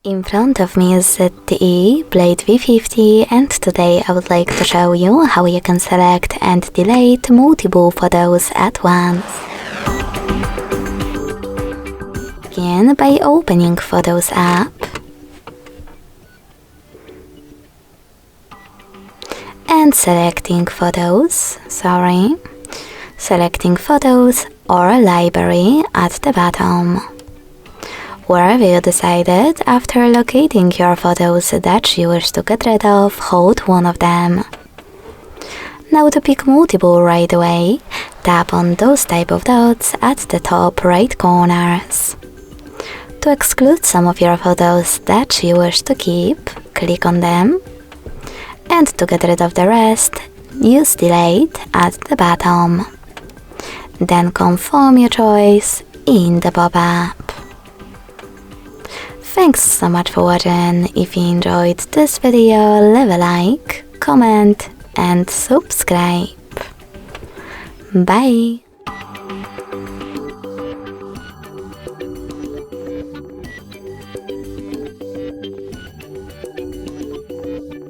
In front of me is ZTE Blade V50, and today I would like to show you how you can select and delete multiple photos at once. Begin by opening Photos app and selecting Photos or Library at the bottom. Wherever you decided, after locating your photos that you wish to get rid of, hold one of them. Now to pick multiple right away, tap on those type of dots at the top right corners. To exclude some of your photos that you wish to keep, click on them. And to get rid of the rest, use Delete at the bottom. Then confirm your choice in the pop-up. Thanks so much for watching. If you enjoyed this video, leave a like, comment and subscribe. Bye!